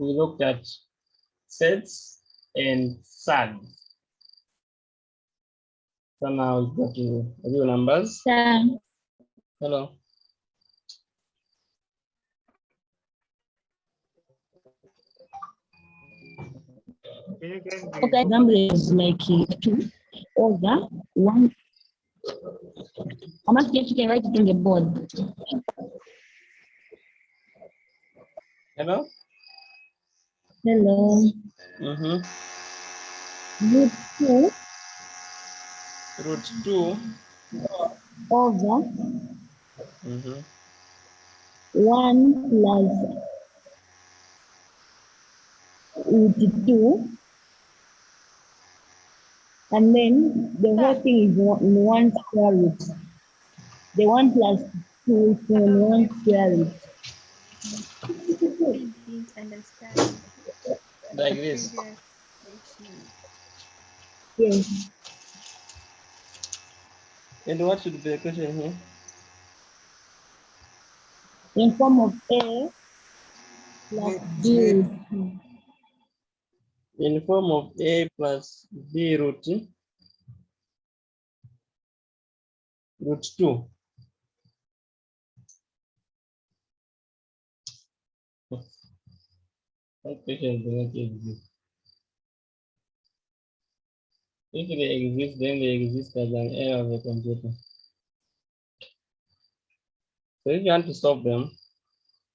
we looked at sets and surds. So now we go to real numbers. Hello. Okay, example is like 2 over 1. I'm asking if you can write it in the board. Hello. Hello. Mm-hmm. Root 2 Root 2 over mm-hmm. 1 plus root 2. And then the whole thing is in 1 square root. The 1 plus 2 is in 1 square root. I didn't understand like the this. previous question. Yes. And what should be the question here? In form of A plus B root 2. In form of A plus B root 2. That question does not exist. If they exist, then they exist as an error of the computer. So if you want to solve them,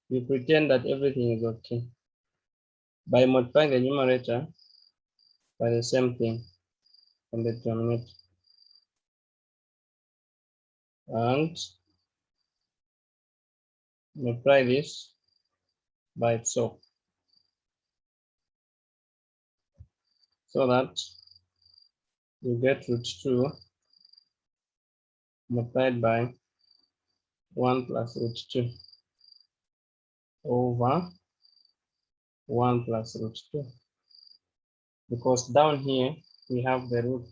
you pretend that everything is okay by multiplying the numerator by the same thing on the denominator and multiply this by itself so that you get root 2 multiplied by 1 plus root 2 over 1 plus root 2, because down here we have the root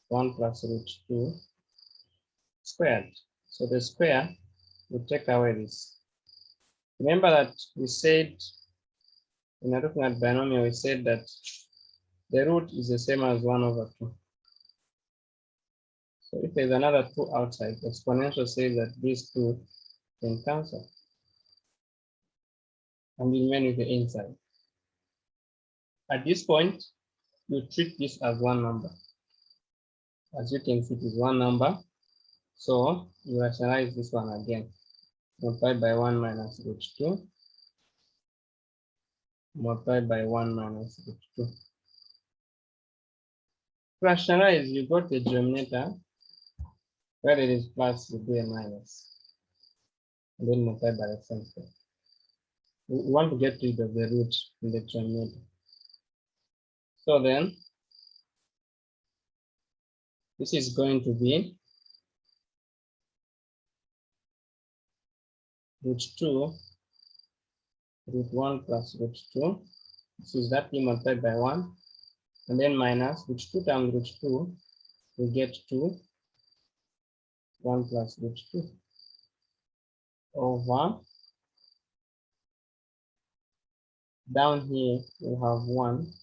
1 plus root 2 squared. So the square will take away this. Remember that we said, when we're looking at binomial, we said that the root is the same as 1 over 2. So if there's another 2 outside, exponential says that these 2 can cancel and remain with the inside. At this point, you treat this as one number. As you can see, it is one number. So you rationalize this one again. Multiplied by 1 minus root 2. Multiplied by 1 minus root 2. Rationalize, you got the denominator. Where it is plus, you do a minus. And then multiply by the same thing. We want to get rid of the root in the denominator. So then, this is going to be root 2, root 1 plus root 2. This is that thing multiplied by 1. And then minus root 2 times root 2, we get 2, 1 plus root 2 over, down here we have 1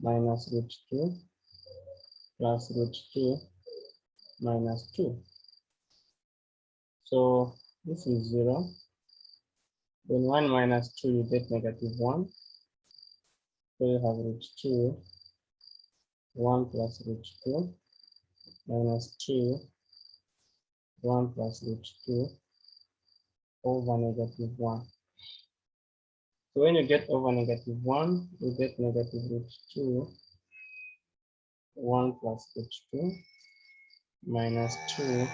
minus root 2 plus root 2 minus 2. So this is 0. Then 1 minus 2, you get negative 1. So you have root 2, 1 plus root 2 minus 2, 1 plus root 2 over negative 1. So when you get over negative 1, you get negative root 2, 1 plus root 2 minus 2,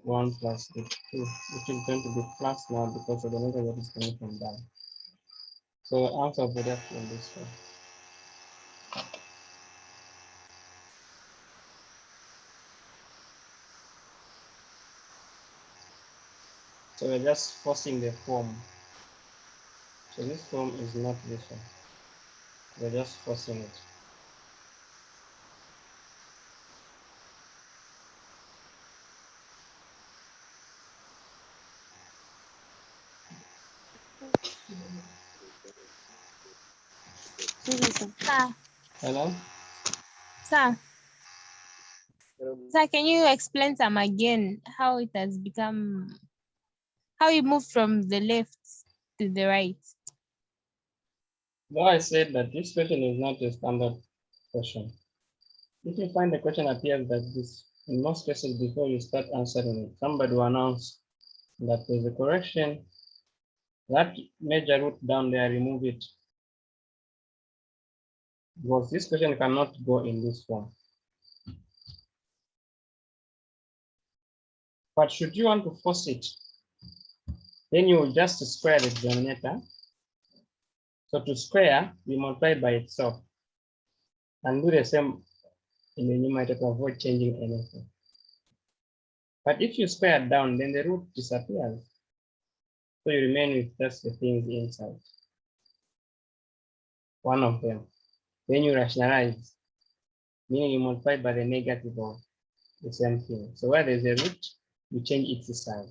1 plus root 2, which is going to be plus now because of the negative that is coming from down. So the answer would have been this one. So we're just forcing the form. So this form is not this one. We're just forcing it. Sir, Hello? sir, sir, can you explain some again how it has become, how you moved from the left to the right? Though I said that this question is not a standard question. If you find the question appears like this, in most cases before you start answering it, somebody will announce that there's a correction. That major root down there, remove it. Because this question cannot go in this form. But should you want to force it, then you will just square the denominator. So to square, you multiply by itself and do the same in the numerator to avoid changing anything. But if you square down, then the root disappears. So you remain with just the things inside. One of them. Then you rationalize, meaning you multiply by the negative of the same thing. So where there's a root, you change its sign.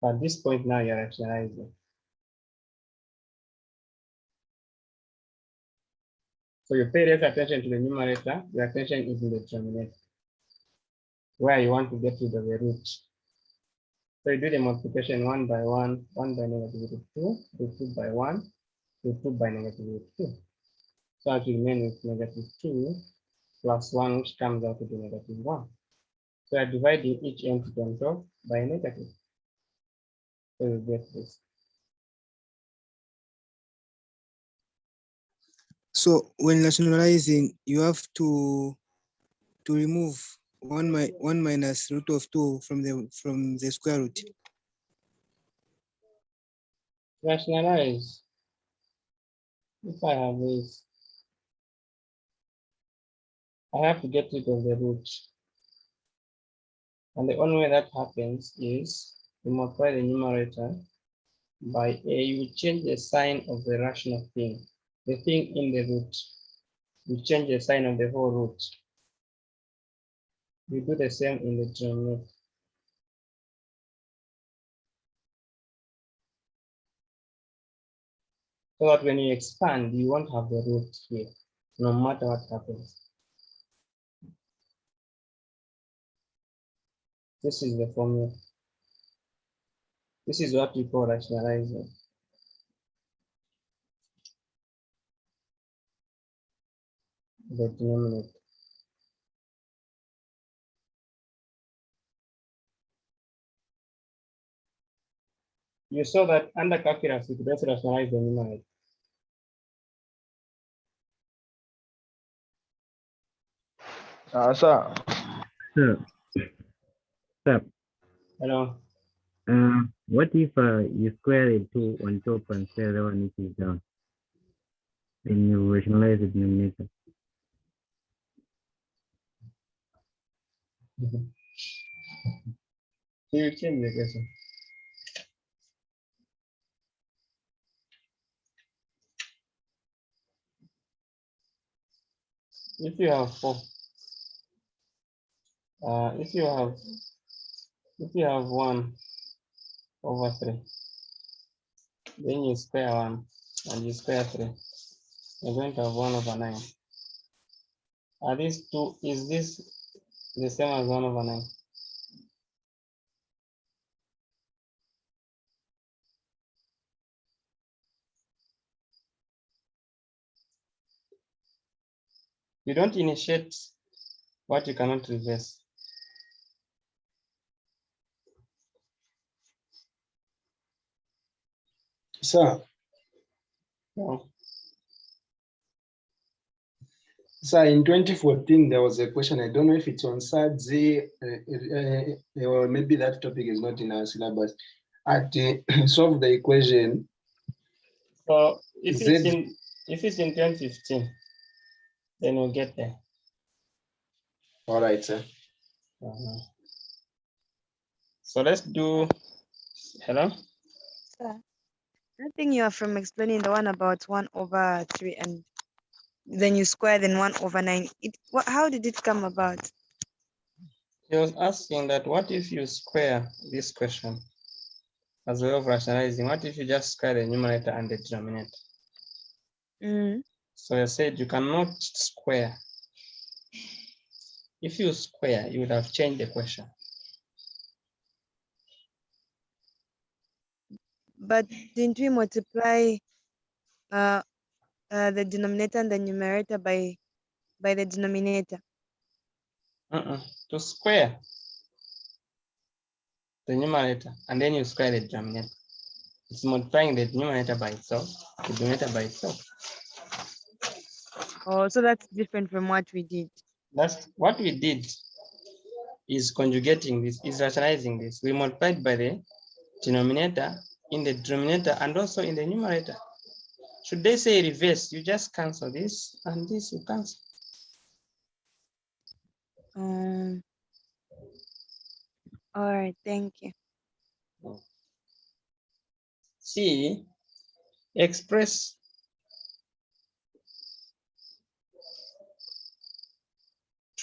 At this point now you're rationalizing. So you pay less attention to the numerator, your attention is in the denominator, where you want to get rid of the root. So you do the multiplication 1 by 1, 1 by negative root 2, root 2 by 1, root 2 by negative root 2. So I remain with negative 2 plus 1, which comes out to be negative 1. So I'm dividing each empty control by negative. So you get this. So when rationalizing, you have to remove 1 minus root of 2 from the square root. Rationalize. If I have this, I have to get rid of the root. And the only way that happens is you multiply the numerator by a, you change the sign of the rational thing, the thing in the root. You change the sign of the whole root. You do the same in the denominator. So that when you expand, you won't have the root here, no matter what happens. This is the formula. This is what we call rationalizing. The denominator. You saw that under calculus, you could also rationalize the numerator. Sir, Sir, Hello. what if you square the 2 on top and square the one which is down? Then you rationalize the denominator. You change the question. If you have 4, if you have 1 over 3, then you square 1 and you square 3, you're going to have 1 over 9. Are these two, is this the same as 1 over 9? You don't initiate what you cannot reverse. Sir, No. sir, in 2014, there was a question. I don't know if it's on SADZ, or maybe that topic is not in our syllabus. At solve the equation. So if Z- it's in 2015, then we'll get there. All right, sir. So let's do. Hello. Sir, I think you are from explaining the one about 1 over 3 and then you square then 1 over 9. How did it come about? He was asking that what if you square this question as a way of rationalizing. What if you just square the numerator and the denominator? So I said you cannot square. If you square, you would have changed the question. But didn't we multiply the denominator and the numerator by the denominator? To square the numerator and then you square the denominator. It's multiplying the numerator by itself, the denominator by itself. Oh, so that's different from what we did. That's what we did, is conjugating this, is rationalizing this. We multiplied by the denominator in the denominator and also in the numerator. Should they say reverse, you just cancel this and this you cancel. All right, thank you. C, express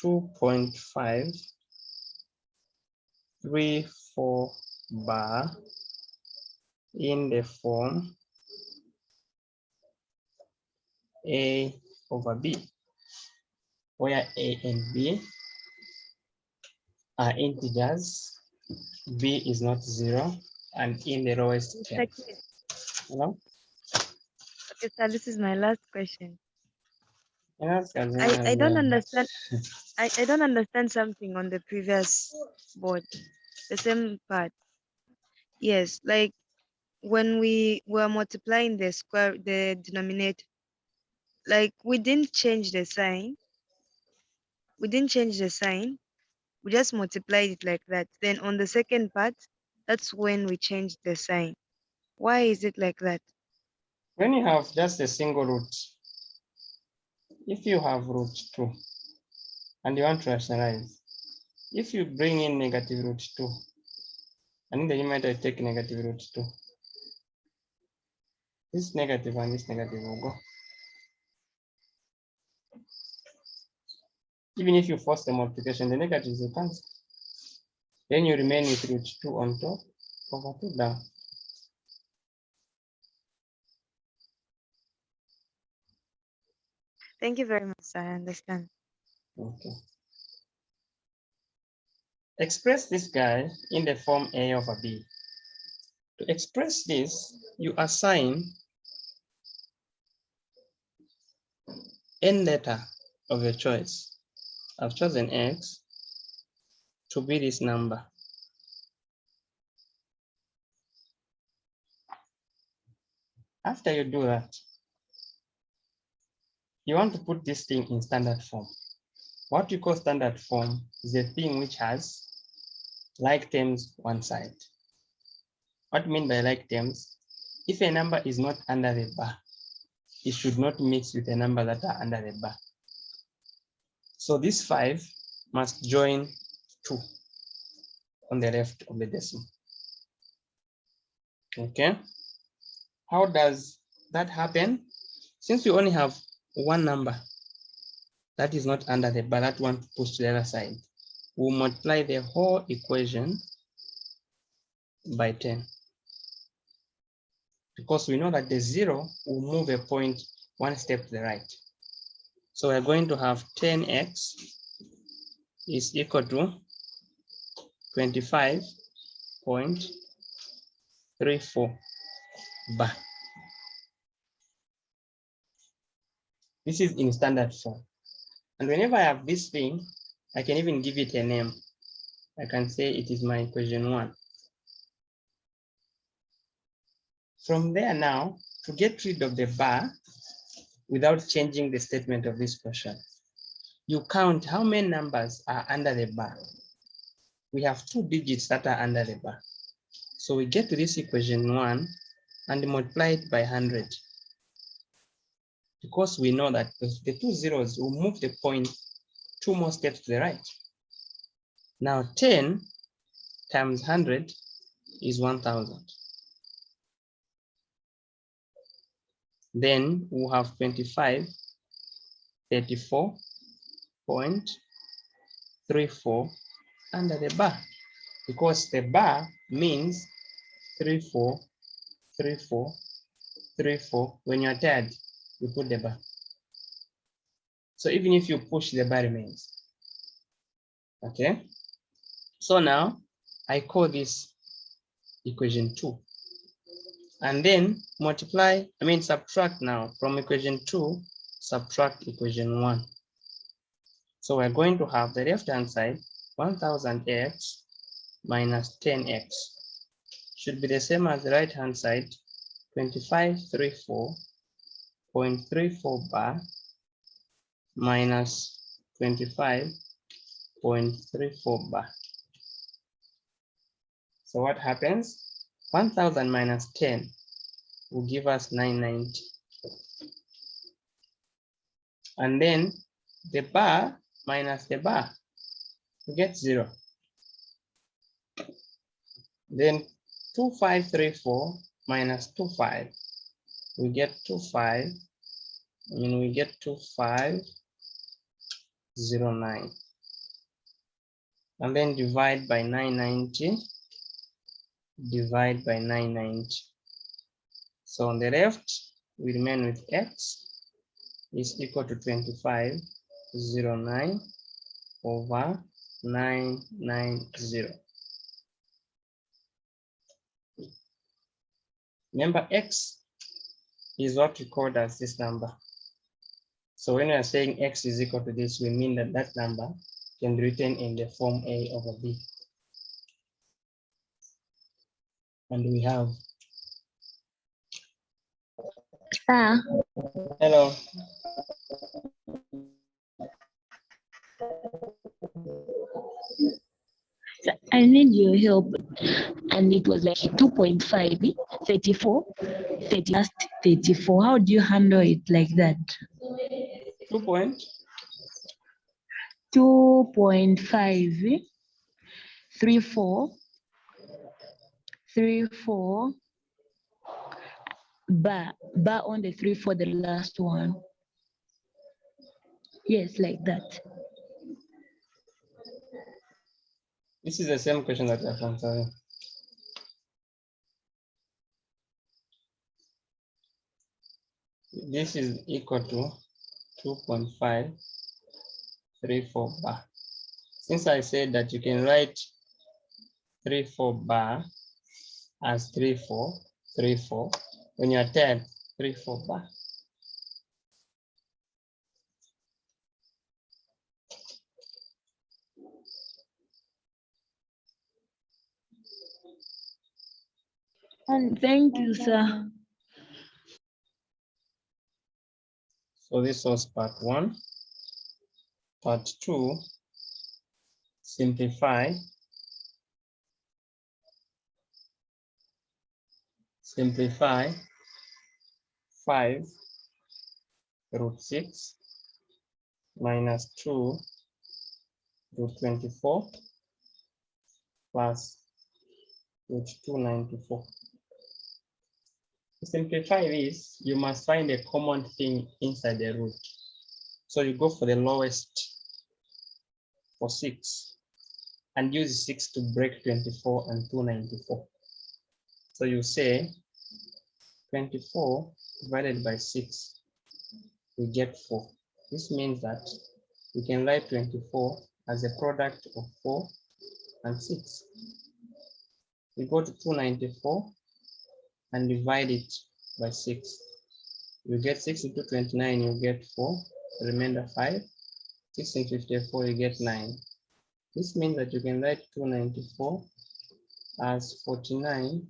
(2.534) bar in the form A over B, where A and B are integers, B is not 0, and in the lowest term. Hello? Okay, sir, this is my last question. Yes, I don't understand. I don't understand something on the previous board, the same part. Yes, like when we were multiplying the denominator, like we didn't change the sign. We didn't change the sign. We just multiplied it like that. Then on the second part, that's when we changed the sign. Why is it like that? When you have just a single root, if you have root 2 and you want to rationalize, if you bring in negative root 2, and in the numerator you take negative root 2, this negative and this negative will go. Even if you force the multiplication, the negatives will cancel. Then you remain with root 2 on top, over 2 down. Thank you very much, sir. I understand. Okay. Express this guy in the form A over B. To express this, you assign n letter of your choice. I've chosen X to be this number. After you do that, you want to put this thing in standard form. What you call standard form is a thing which has like terms one side. What I mean by like terms, if a number is not under the bar, it should not mix with a number that are under the bar. So this 5 must join 2 on the left of the decimal. Okay. How does that happen? Since we only have one number that is not under the bar, that one to push to the other side, we'll multiply the whole equation by 10. Because we know that the 0 will move a point one step to the right. So we're going to have 10x is equal to 25.34 bar. This is in standard form. And whenever I have this thing, I can even give it a name. I can say it is my equation 1. From there now, to get rid of the bar without changing the statement of this question, you count how many numbers are under the bar. We have 2 digits that are under the bar. So we get to this equation 1 and multiply it by 100. Because we know that the 2 zeros will move the point 2 more steps to the right. Now 10 times 100 is 1000. Then we'll have 25.34 under the bar, because the bar means 3, 4, 3, 4, 3, 4. When you're tired, you put the bar. So even if you push, the bar remains. Okay. So now I call this equation 2. And then subtract now from equation 2, subtract equation 1. So we're going to have the left-hand side, 1000x minus 10x should be the same as the right-hand side, 2534.34 bar minus 25.34 bar. So what happens? 1000 minus 10 will give us 990. And then the bar minus the bar, we get 0. Then 2534 minus 25, we get 25, we get 2509. And then divide by 990, divide by 990. So on the left, we remain with x is equal to 2509 over 990. Remember, x is what we called as this number. So when we are saying x is equal to this, we mean that that number can be written in the form a over b. And we have. Hello. I need your help. And it was like 2.5, 34, 30, 34. How do you handle it like that? 2.5, 34, 34, bar on the 3 for the last one. Yes, like that. This is the same question that I've answered. This is equal to 2.534 bar. Since I said that you can write 34 bar as 3434, when you are 10, 34 bar. And thank you, sir. So this was part 1. Part 2, simplify. Simplify 5 root 6 minus 2 root 24 plus root 294. To simplify this, you must find a common thing inside the root. So you go for the lowest for 6 and use 6 to break 24 and 294. So you say 24 divided by 6, we get 4. This means that we can write 24 as a product of 4 and 6. We go to 294 and divide it by 6. You get 6 into 29, you get 4, remainder 5. 6 into 54, you get 9. This means that you can write 294 as 49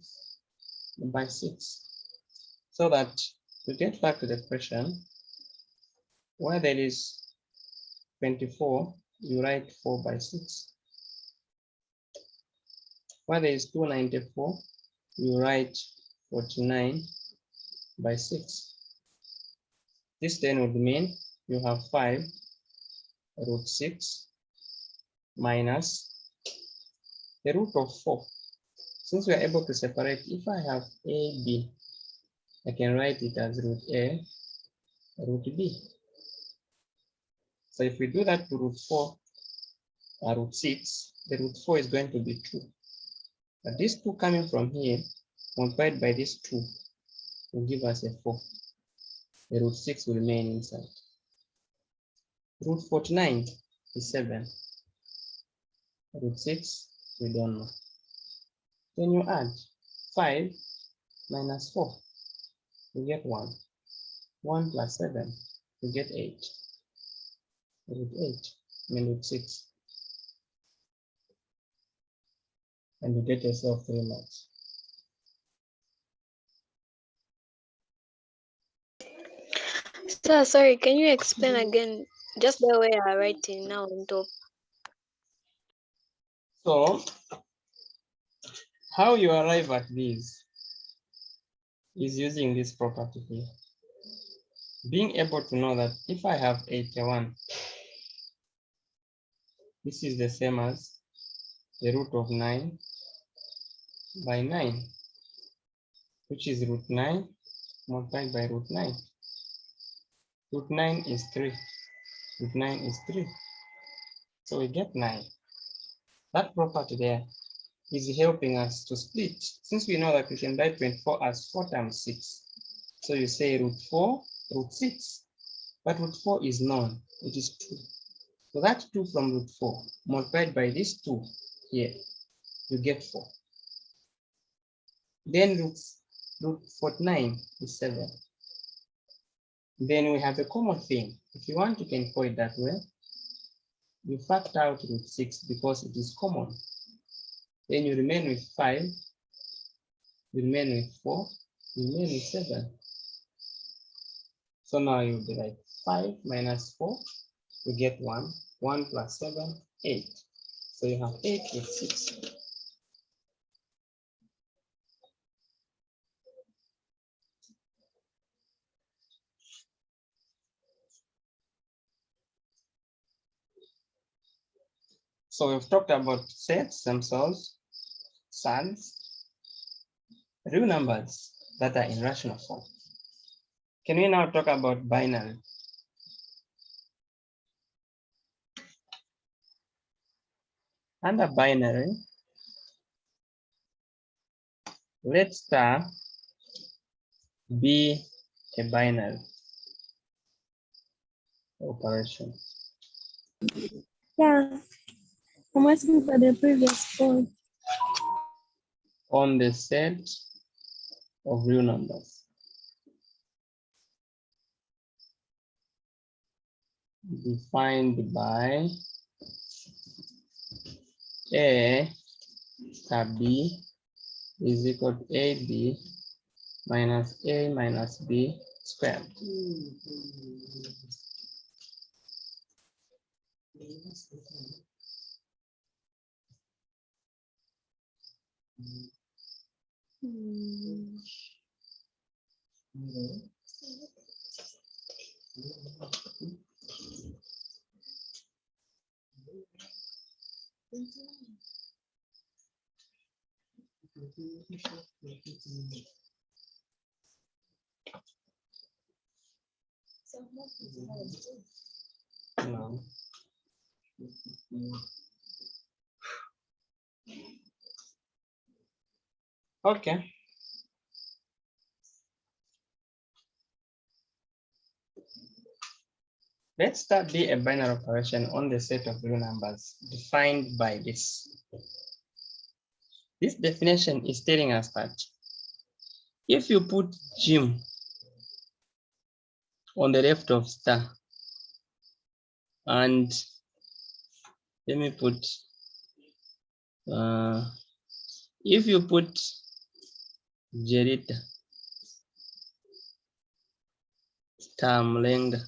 by 6. So that to get back to the question, where there is 24, you write 4 by 6. Where there is 294, you write 49 by 6. This then would mean you have 5 root 6 minus the root of 4. Since we are able to separate, if I have a, b, I can write it as root a, root b. So if we do that to root 4, root 6, the root 4 is going to be 2. But this 2 coming from here multiplied by this 2 will give us a 4. The root 6 will remain inside. Root 49 is 7. Root 6, we don't know. Then you add 5 minus 4, you get 1. 1 plus 7, you get 8. Root 8, root 6. And you get yourself 3 marks. Sir, sorry, can you explain again just the way I write it now on top? So, how you arrive at these is using this property here. Being able to know that if I have 81, this is the same as the root of 9 by 9, which is root 9 multiplied by root 9. Root 9 is 3. Root 9 is 3. So we get 9. That property there is helping us to split, since we know that we can write 24 as 4 times 6. So you say root 4, root 6. But root 4 is known, it is 2. So that 2 from root 4 multiplied by this 2 here, you get 4. Then root 49 is 7. Then we have a common thing. If you want, you can call it that way. You factor out root 6 because it is common. Then you remain with 5, you remain with 4, you remain with 7. So now you'll be like 5 minus 4, you get 1. 1 plus 7, 8. So you have 8 with 6. So we've talked about sets themselves, surds, real numbers that are in rational form. Can we now talk about binary? Under binary, let star be a binary operation. Yeah, I'm asking for the previous board. On the set of real numbers. Defined by A star B is equal to AB minus A minus B squared. No. Okay. Let's start be a binary operation on the set of real numbers defined by this. This definition is telling us that if you put Jim on the left of star, and let me put, if you put Jerita, star Mlenga,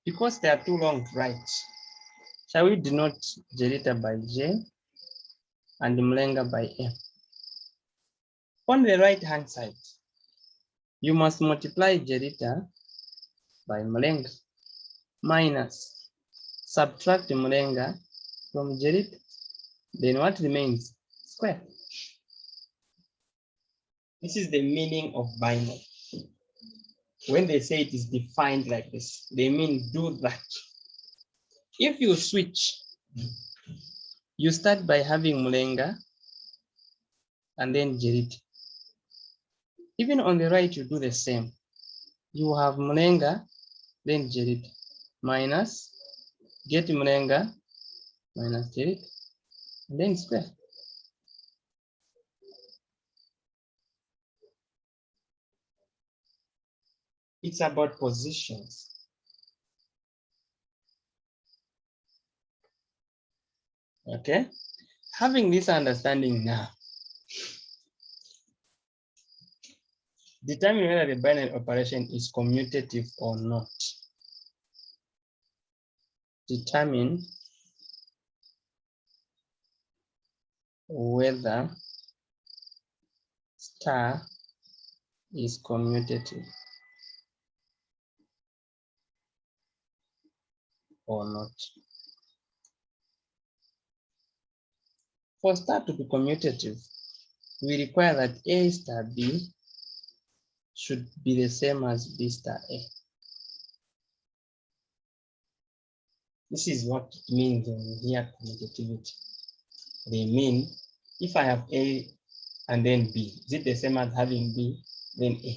because they are too long to write, shall we denote Jerita by J and Mlenga by M? On the right hand side, you must multiply Jerita by Mlenga minus subtract Mlenga from Jerita. Then what remains? Square. This is the meaning of binary. When they say it is defined like this, they mean do that. If you switch, you start by having Mlenga and then Jerit. Even on the right, you do the same. You have Mlenga, then Jerit, minus, get Mlenga, minus Jerit, and then square. It's about positions. Okay, having this understanding now, determine whether the binary operation is commutative or not. Determine whether star is commutative or not. For star to be commutative, we require that A star B should be the same as B star A. This is what it means when we hear commutativity. They mean if I have A and then B, is it the same as having B, then A?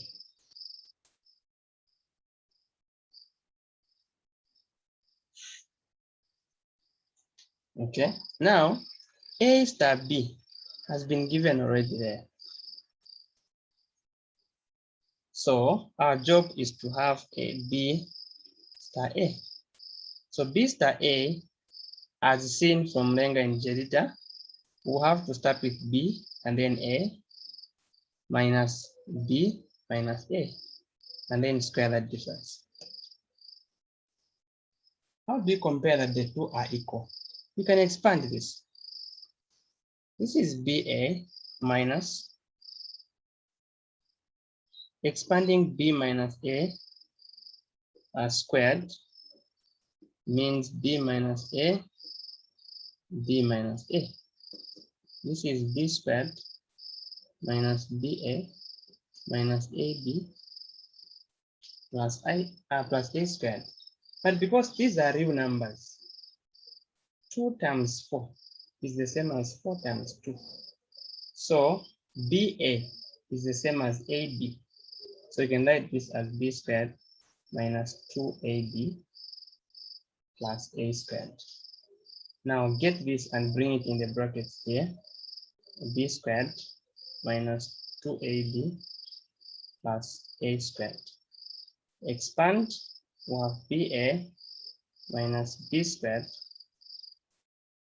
Okay, now A star B has been given already there. So our job is to have a B star A. So B star A, as seen from Lenga and Jerita, we'll have to start with B and then A minus B minus A, and then square that difference. How do you compare that the two are equal? You can expand this. This is BA minus, expanding B minus A squared means B minus A, B minus A. This is B squared minus BA minus AB plus plus A squared. But because these are real numbers, 2 times 4 is the same as 4 times 2. So BA is the same as AB. So you can write this as B squared minus 2AB plus A squared. Now get this and bring it in the brackets here. B squared minus 2AB plus A squared. Expand, we have BA minus B squared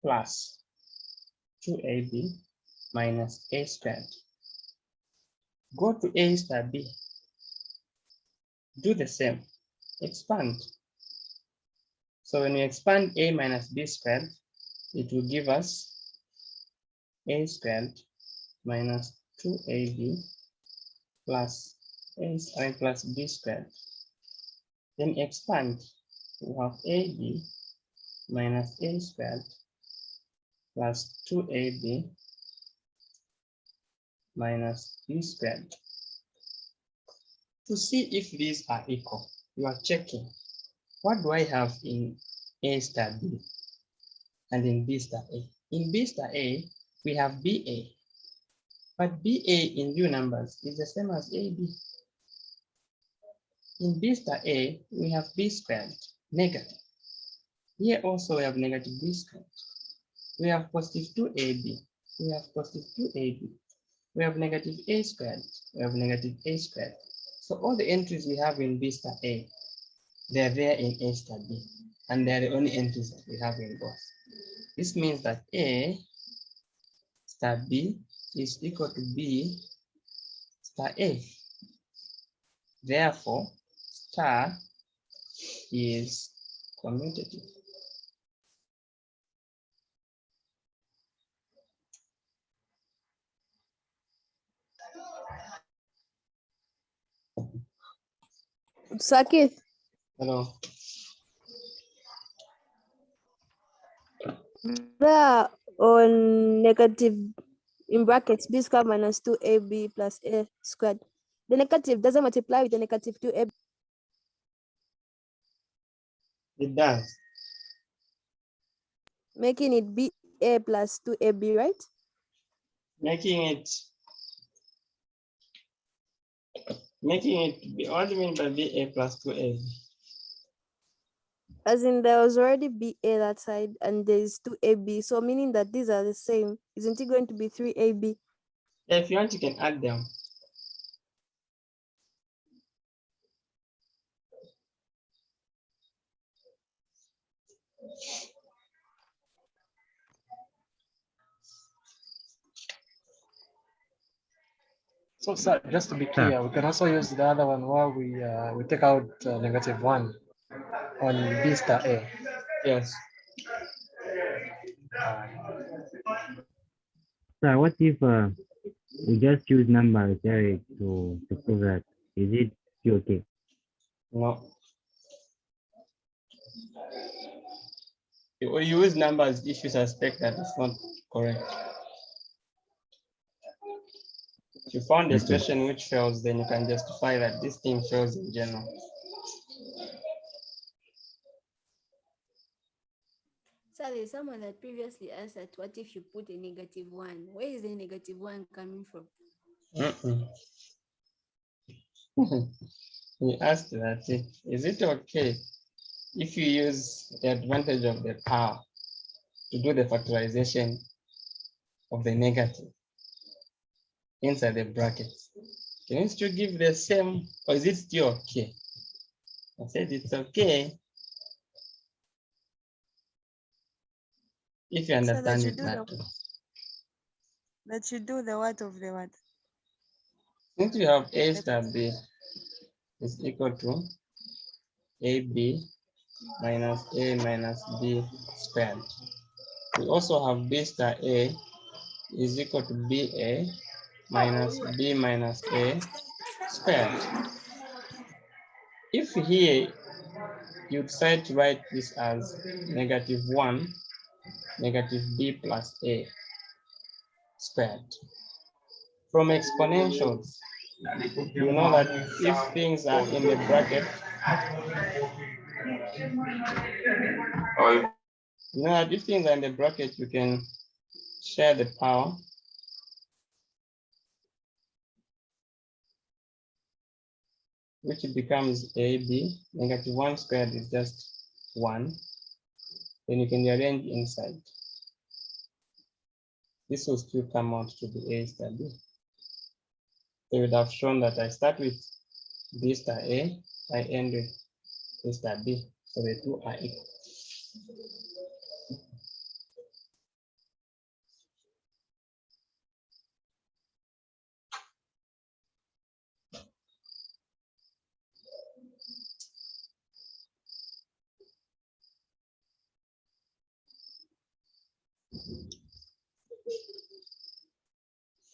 plus 2AB minus A squared. Go to A star B. Do the same. Expand. So when we expand A minus B squared, it will give us A squared minus 2AB plus plus B squared. Then expand. We have AB minus A squared plus 2AB minus B squared. To see if these are equal, you are checking. What do I have in A star B and in B star A? In B star A, we have BA, but BA in real numbers is the same as AB. In B star A, we have B squared, negative. Here also we have negative B squared. We have positive 2AB. We have positive 2AB. We have negative A squared. We have negative A squared. So all the entries we have in B star A, they're there in A star B. And they're the only entries that we have in both. This means that A star B is equal to B star A. Therefore, star is commutative. Sakith, Hello. there on negative in brackets b squared minus 2ab plus a squared. The negative doesn't multiply with the negative 2ab. It does. Making it ba plus 2ab, right? making it be, what do you mean by BA plus 2A? As in there was already BA that side and there's 2AB. So meaning that these are the same. Isn't it going to be 3AB? If you want, you can add them. So, sir, just to be clear, we can also use the other one where we take out -1 on B star A. Yes. So what if we just use numbers there to prove that? Is it still okay? No. You use numbers if you suspect that it's not correct. If you found a situation which fails, then you can justify that this thing fails in general. So there's someone that previously asked that what if you put a -1? Where is the -1 coming from? We asked that, is it okay if you use the advantage of the power to do the factorization of the negative inside the brackets? Can you still give the same, or is it still okay? I said it's okay if you understand it that way. That you do the what of the what? Since you have A star B is equal to AB minus A minus B squared. We also have B star A is equal to BA minus B minus A squared. If here you decide to write this as -1 negative B plus A squared. From exponentials, you know that if things are in the bracket, you know that if things are in the bracket, you can share the power. Which becomes AB, -1 squared is just 1. Then you can rearrange inside. This will still come out to be A star B. So we would have shown that I start with B star A, I end with A star B. So the two are equal.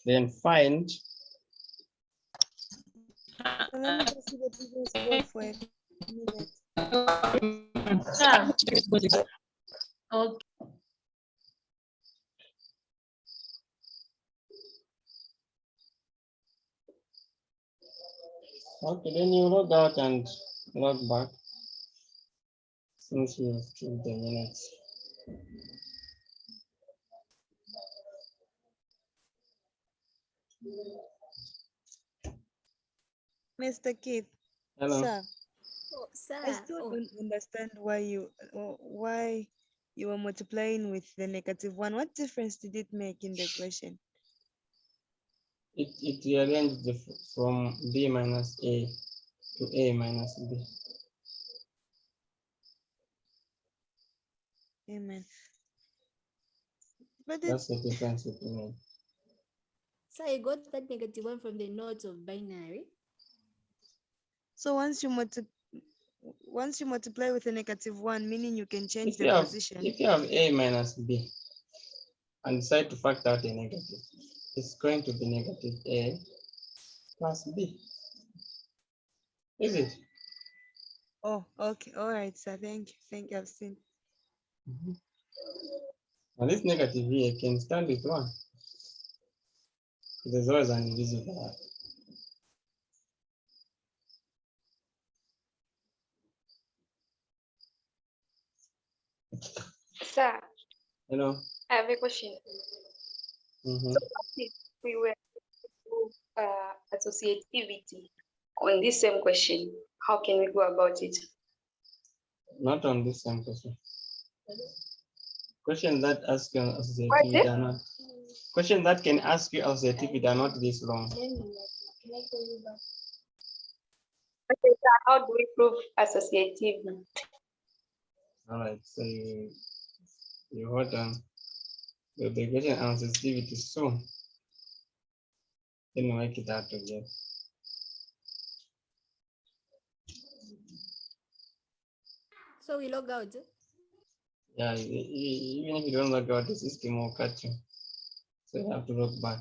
Then find. So let me just see the previous board for a minute. Okay. Okay, then you log out and log back since you have killed the minutes. Mr. Keith. Hello. Sir. Oh, sir. I still don't understand why you were multiplying with the -1. What difference did it make in the equation? It rearranged from B minus A to A minus B. Amen. But That's the difference it made. So I got that -1 from the notes of binary. So once you multiply with a -1, meaning you can change If the you have, position. if you have A minus B and decide to factor out a negative, it's going to be -A plus B. Is it? Oh, okay. All right, sir. Thank you. Thank you. I've seen. And this negative here can stand with 1. There's always an invisible. Sir, Hello. I have a question. Mhm. So what if we were to prove associativity on this same question? How can we go about it? Not on this same question. Questions that ask you associativity are not. Questions that can ask you associativity are not this long. Okay, so how do we prove associativity? All right, so you hold on. The question on associativity soon. Then you make it out of there. So we log out. Yeah, even if you don't log out, the system will cut you. So you have to log back.